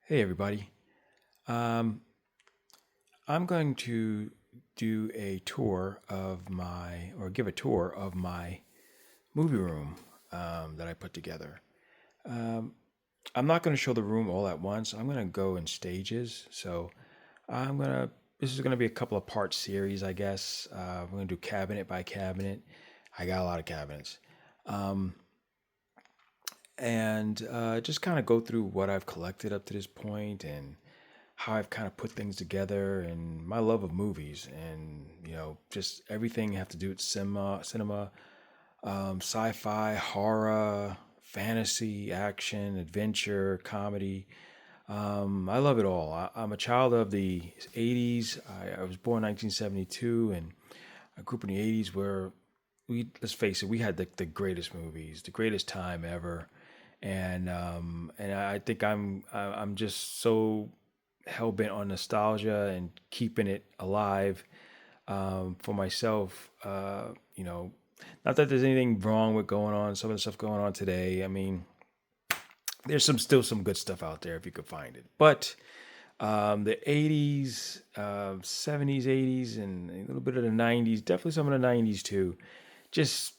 Hey everybody. Um, I'm going to do a tour of give a tour of my movie room that I put together. Um, I'm not going to show the room all at once. I'm going to go in stages. This is going to be a couple of part series, I guess. We're going to do cabinet by cabinet. I got a lot of cabinets. Um, and Just kind of go through what I've collected up to this point and how I've kind of put things together and my love of movies and just everything have to do with cinema, sci-fi, horror, fantasy, action, adventure, comedy. I love it all. I'm a child of the 80s. I was born in 1972 and I grew up in the 80s where let's face it, we had the greatest movies, the greatest time ever. And I think I'm just so hell bent on nostalgia and keeping it alive for myself. Not that there's anything wrong with going on some of the stuff going on today. I mean, there's still some good stuff out there if you could find it. But the 80s, 70s, 80s, and a little bit of the 90s, definitely some of the 90s too, just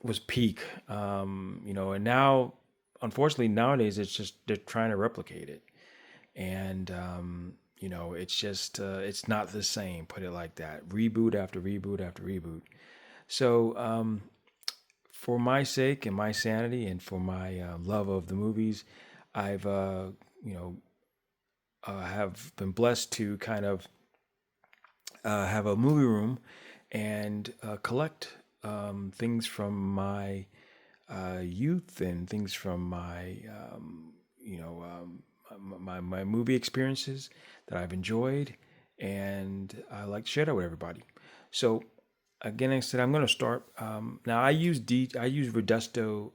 was peak. And now, unfortunately, nowadays it's just they're trying to replicate it. And it's just it's not the same, put it like that, reboot after reboot after reboot. So for my sake and my sanity and for my love of the movies, I've you know have been blessed to kind of have a movie room and collect things from my youth and things from my you know my movie experiences that I've enjoyed, and I like to share that with everybody. So again, I said I'm going to start. Now I use Redusto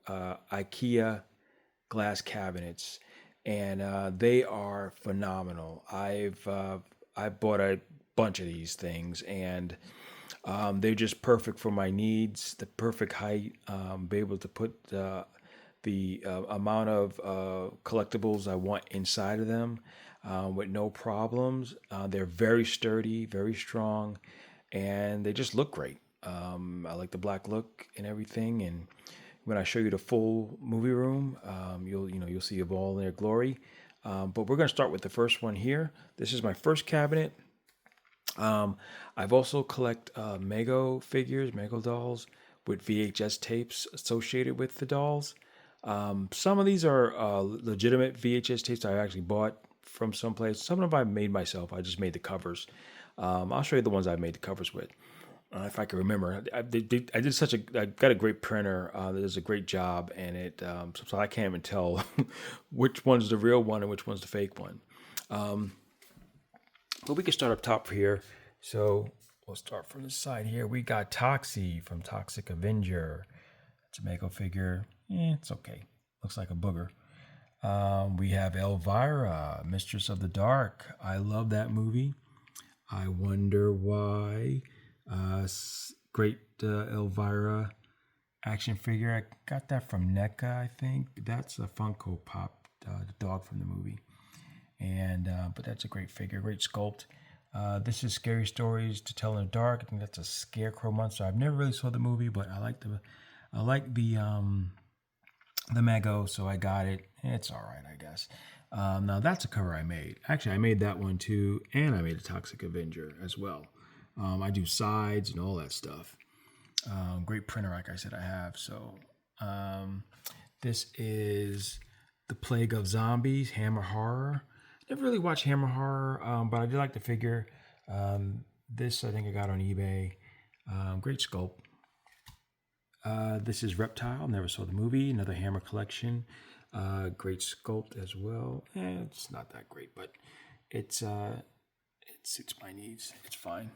IKEA glass cabinets, and they are phenomenal. I bought a bunch of these things, and they're just perfect for my needs. The perfect height. Be able to put the amount of collectibles I want inside of them with no problems. They're very sturdy, very strong, and they just look great. I like the black look and everything. And when I show you the full movie room, you'll see it all in their glory. But we're going to start with the first one here. This is my first cabinet. Um, I've also collect Mego figures, Mego dolls with VHS tapes associated with the dolls. Some of these are legitimate VHS tapes I actually bought from someplace. Some of them I made myself. I just made the covers. I'll show you the ones I made the covers with. If I can remember, I did such a. I got a great printer that does a great job, and so I can't even tell which one's the real one and which one's the fake one. Um, but we can start up top here. So we'll start from the side here. We got Toxie from Toxic Avenger. It's a Mako figure. It's okay. Looks like a booger. We have Elvira, Mistress of the Dark. I love that movie. I wonder why. Great Elvira action figure. I got that from NECA, I think. That's a Funko Pop, the dog from the movie. And but that's a great figure, great sculpt. This is Scary Stories to Tell in the Dark. I think that's a scarecrow monster. I've never really saw the movie, but I like the Mego, so I got it. It's all right, I guess. Now that's a cover I made. Actually, I made that one too, and I made a Toxic Avenger as well. I do sides and all that stuff. Great printer, like I said, I have. So this is The Plague of Zombies, Hammer Horror. Never really watched Hammer Horror, but I do like the figure. This I think I got on eBay. Great sculpt. This is Reptile. Never saw the movie. Another Hammer collection. Great sculpt as well. It's not that great, but it suits my needs. It's fine.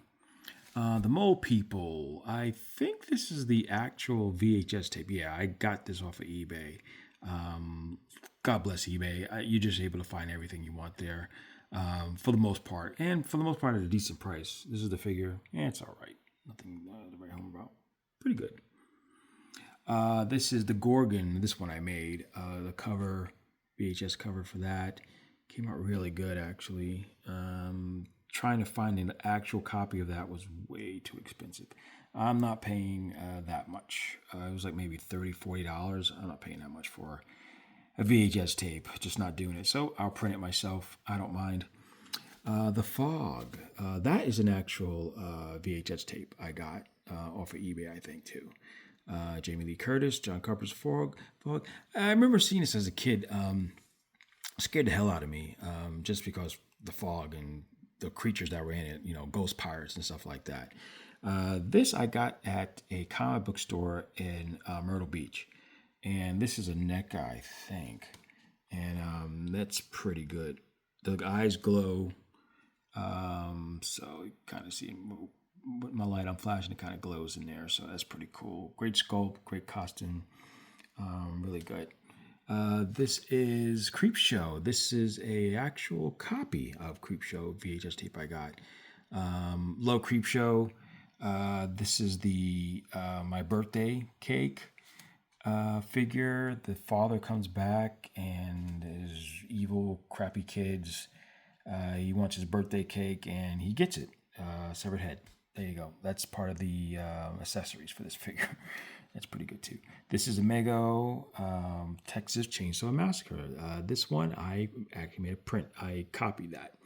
The Mole People. I think this is the actual VHS tape. Yeah, I got this off of eBay. God bless eBay. You're just able to find everything you want there for the most part. And for the most part, at a decent price. This is the figure. It's all right. Nothing to write home about. Pretty good. This is the Gorgon. This one I made. The cover VHS cover for that. Came out really good, actually. Trying to find an actual copy of that was way too expensive. I'm not paying that much. It was like maybe $30, $40. I'm not paying that much for a VHS tape. Just not doing it. So I'll print it myself. I don't mind. The Fog. That is an actual VHS tape I got off of eBay, I think, too. Jamie Lee Curtis, John Carpenter's Fog. I remember seeing this as a kid. Scared the hell out of me, just because the fog and the creatures that were in it, ghost pirates and stuff like that. This I got at a comic book store in Myrtle Beach. And this is a NECA, I think. And that's pretty good. The eyes glow. So you kind of see with my light on flashing, it kind of glows in there. So that's pretty cool. Great sculpt, great costume. Really good. This is Creepshow. This is a actual copy of Creepshow VHS tape I got. Love Creepshow. This is the my birthday cake figure. The father comes back and his evil, crappy kids. He wants his birthday cake and he gets it. Severed head. There you go. That's part of the accessories for this figure. That's pretty good too. This is a Mego Texas Chainsaw Massacre. This one I actually made a print. I copied that,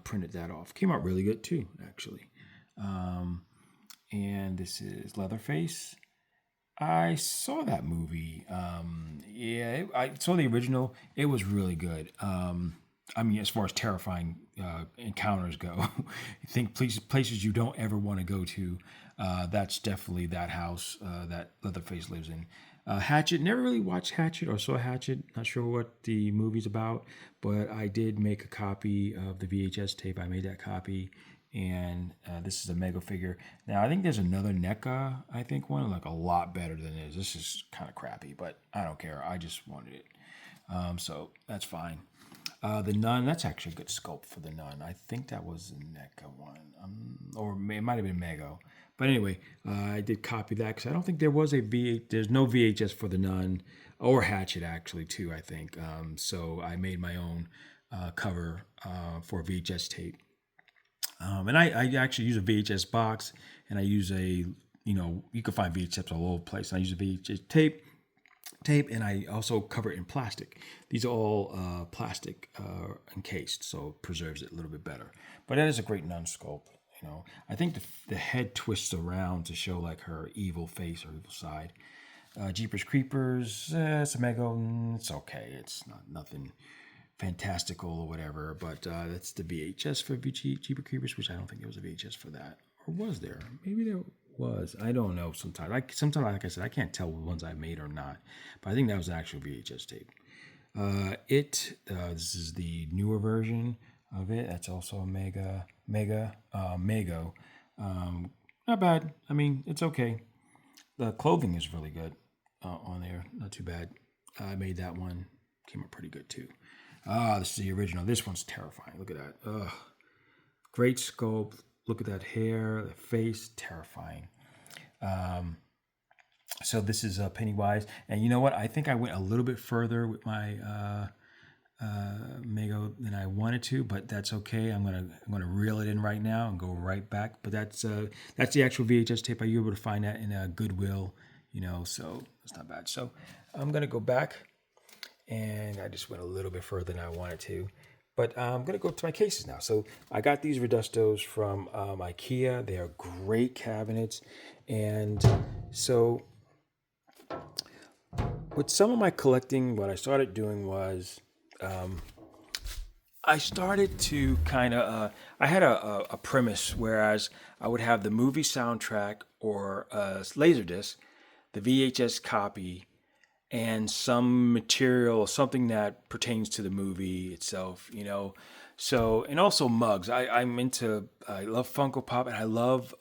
printed that off. Came out really good too, actually. And this is Leatherface. I saw that movie. I saw the original. It was really good. As far as terrifying encounters go, I think places you don't ever want to go to. That's definitely that house that Leatherface lives in. Hatchet, never really watched Hatchet or saw Hatchet. Not sure what the movie's about, but I did make a copy of the VHS tape. I made that copy, and this is a Mego figure. Now, I think there's another NECA, I think one, like a lot better than this. This is kind of crappy, but I don't care. I just wanted it. So that's fine. The Nun, that's actually a good sculpt for the Nun. I think that was a NECA one, or it might have been Mego. But anyway, I did copy that because I don't think there was there's no VHS for the Nun or Hatchet actually too, I think. So I made my own cover for a VHS tape. And I actually use a VHS box, and I use you can find VHS all over the place. I use a VHS tape, and I also cover it in plastic. These are all plastic encased, so it preserves it a little bit better. But that is a great Nun sculpt. I think the head twists around to show like her evil face or evil side. Jeepers Creepers, it's a Mego. It's okay. It's nothing fantastical or whatever. But that's the VHS for Jeepers Creepers, which I don't think there was a VHS for that. Or was there? Maybe there was. I don't know. Sometimes, like I said, I can't tell the ones I made or not. But I think that was an actual VHS tape. This is the newer version of it. That's also a Mego. Not bad. I mean, it's okay. The clothing is really good on there. Not too bad. I made that one. Came out pretty good too. This is the original. This one's terrifying. Look at that. Great sculpt. Look at that hair, the face, terrifying. So this is Pennywise. And you know what? I think I went a little bit further with my Mego than I wanted to, but that's okay. I'm gonna reel it in right now and go right back. But that's the actual VHS tape. You were able to find that in a Goodwill, so it's not bad. So I'm gonna go back, and I just went a little bit further than I wanted to. But I'm going to go to my cases now. So I got these Redustos from IKEA. They are great cabinets. And so with some of my collecting, what I started doing was I started to kind of, I had a premise, whereas I would have the movie soundtrack or a Laserdisc, the VHS copy, and some material, something that pertains to the movie itself, So, and also mugs. I love Funko Pop, and I love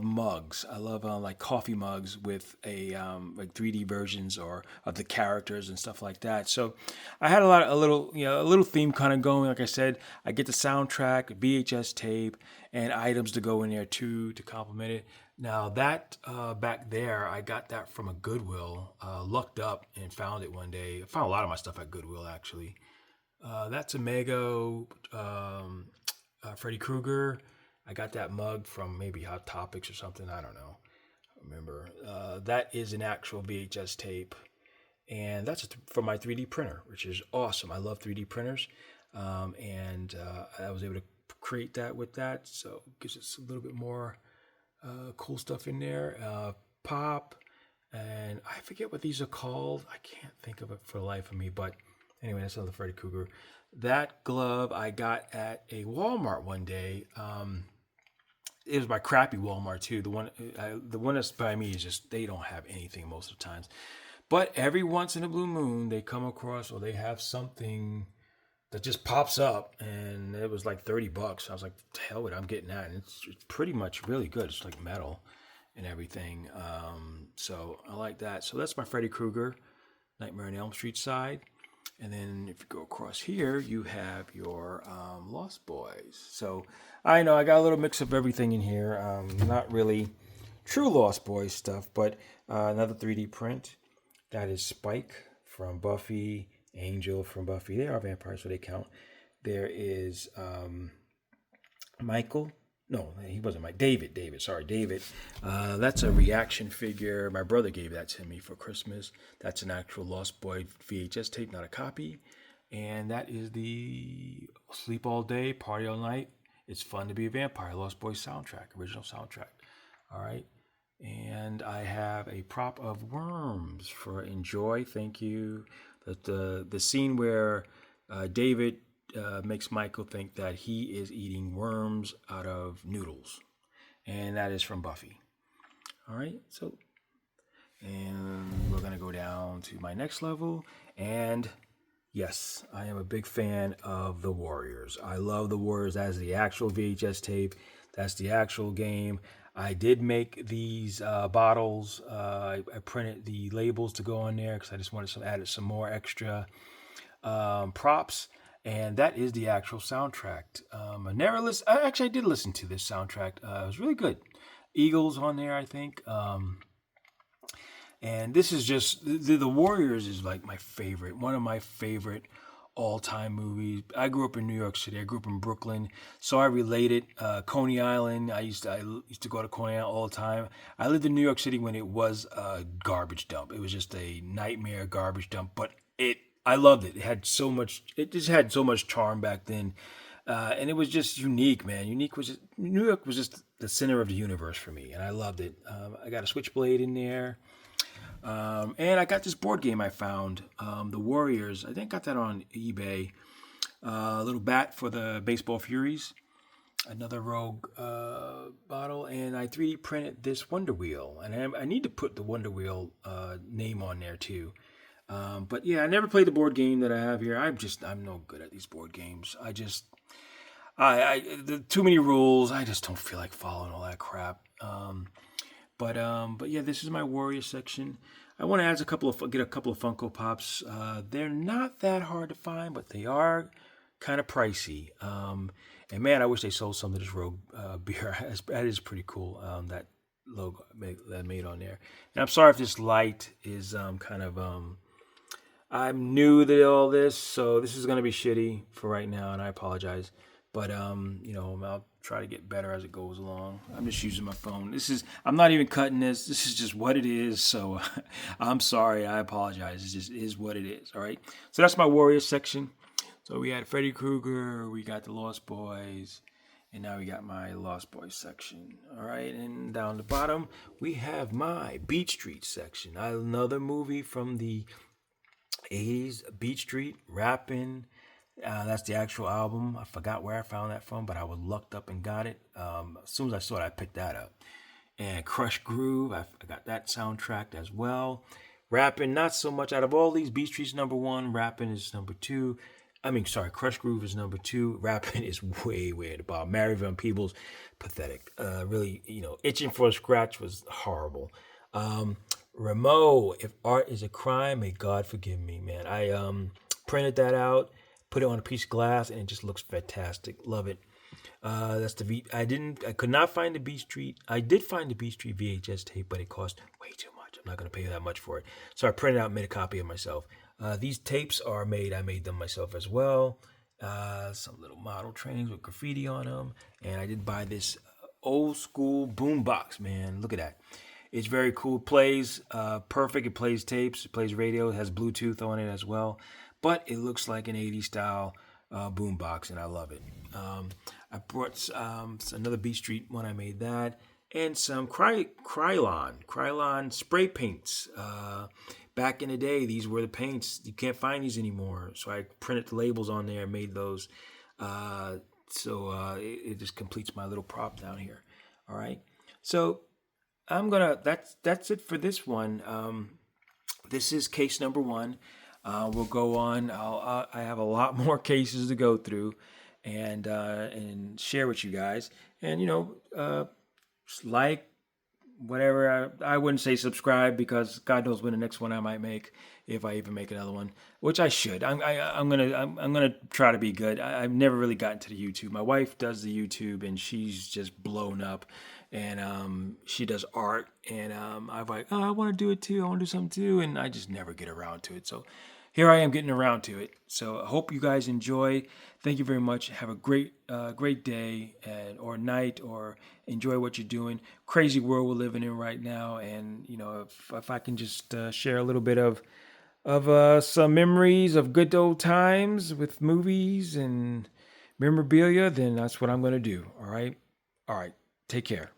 mugs. I love like coffee mugs with like 3D versions or of the characters and stuff like that. So, I had a little theme kind of going. Like I said, I get the soundtrack, VHS tape, and items to go in there too to complement it. Now that back there, I got that from a Goodwill. Looked up and found it one day. I found a lot of my stuff at Goodwill actually. That's a Mego Freddy Krueger. I got that mug from maybe Hot Topics or something. I don't know. Remember. That is an actual VHS tape. And that's from my 3D printer, which is awesome. I love 3D printers. And I was able to create that with that. So it gives us a little bit more cool stuff in there. Pop. And I forget what these are called. I can't think of it for the life of me. But anyway, that's another Freddy Krueger. That glove I got at a Walmart one day. It was my crappy Walmart too. The one that's by me is just, they don't have anything most of the times. But every once in a blue moon, they come across or they have something that just pops up, and it was like $30. I was like, the hell with it, I'm getting that. And it's pretty much really good. It's like metal and everything. So I like that. So that's my Freddy Krueger, Nightmare on Elm Street side. And then if you go across here, you have your Lost Boys. So I know I got a little mix of everything in here. Not really true Lost Boys stuff, but another 3D print. That is Spike from Buffy, Angel from Buffy. They are vampires, so they count. There is Michael. No, he wasn't Mike. David. Sorry, David. That's a reaction figure. My brother gave that to me for Christmas. That's an actual Lost Boy VHS tape, not a copy. And that is the Sleep All Day, Party All Night. It's Fun to Be a Vampire, Lost Boys soundtrack, original soundtrack. All right. And I have a prop of worms for Enjoy. Thank you. The scene where David makes Michael think that he is eating worms out of noodles. And that is from Buffy. All right. So, and we're going to go down to my next level. And yes, I am a big fan of The Warriors. I love The Warriors. That's the actual VHS tape. That's the actual game. I did make these bottles. I printed the labels to go on there because I just wanted added some more extra props. And that is the actual soundtrack. I did listen to this soundtrack. It was really good. Eagles on there, I think. And this is just, the Warriors is like my favorite. One of my favorite all-time movies. I grew up in New York City. I grew up in Brooklyn, so I related. Coney Island. I used to go to Coney Island all the time. I lived in New York City when it was a garbage dump. It was just a nightmare garbage dump, but I loved it. It had so much. It just had so much charm back then, and it was just unique, man. New York was just the center of the universe for me, and I loved it. I got a Switchblade in there. And I got this board game I found, The Warriors. I think I got that on eBay. A little bat for the Baseball Furies. Another Rogue bottle. And I 3D printed this Wonder Wheel. And I need to put the Wonder Wheel name on there too. But yeah, I never played the board game that I have here. I'm no good at these board games. Too many rules. I just don't feel like following all that crap. But yeah, this is my Warrior section. I want to get a couple of Funko Pops. They're not that hard to find, but they are kind of pricey. And man, I wish they sold some of this Rogue beer. That is pretty cool. That logo that made on there. And I'm sorry if this light is I'm new to all this, so this is gonna be shitty for right now, and I apologize. But I'll try to get better as it goes along. I'm just using my phone. I'm not even cutting this. This is just what it is. So I'm sorry. I apologize. It just is what it is. All right. So that's my Warriors section. So we had Freddy Krueger. We got the Lost Boys. And now we got my Lost Boys section. All right. And down the bottom, we have my Beat Street section. Another movie from the 80s, Beat Street, rapping. That's the actual album. I forgot where I found that from, but I was lucked up and got it. As soon as I saw it, I picked that up. And Crush Groove, I got that soundtrack as well. Rapping, not so much. Out of all these, Beat Street's number one. Rapping is number two. Crush Groove is number two. Rapping is way, way at the bottom. Mary Van Peebles, pathetic. Really, Itching for a Scratch was horrible. Remo, If Art is a Crime, May God Forgive Me, man. I printed that out. Put it on a piece of glass, and it just looks fantastic. Love it. That's the I could not find the B Street. I did find the B Street VHS tape, but it cost way too much. I'm not going to pay that much for it. So I printed out and made a copy of myself. These tapes are made, I made them myself as well. Some little model trains with graffiti on them. And I did buy this old school boom box, man. Look at that. It's very cool. It plays perfect. It plays tapes. It plays radio. It has Bluetooth on it as well. But it looks like an 80s style boombox, and I love it. I brought another B Street when I made that, and some Krylon spray paints. Back in the day, these were the paints. You can't find these anymore. So I printed the labels on there and made those. It just completes my little prop down here. All right. So that's it for this one. This is case number one. We'll go on. I have a lot more cases to go through, and share with you guys. And like whatever. I wouldn't say subscribe, because God knows when the next one I might make, if I even make another one, which I should. I'm gonna try to be good. I've never really gotten to the YouTube. My wife does the YouTube, and she's just blown up, and she does art, and I'm like, oh, I want to do it too. I want to do something too, and I just never get around to it. So here I am getting around to it. So I hope you guys enjoy. Thank you very much. Have a great day or night, or enjoy what you're doing. Crazy world we're living in right now, and if I can just share a little bit of some memories of good old times with movies and memorabilia, then that's what I'm going to do. All right. Take care.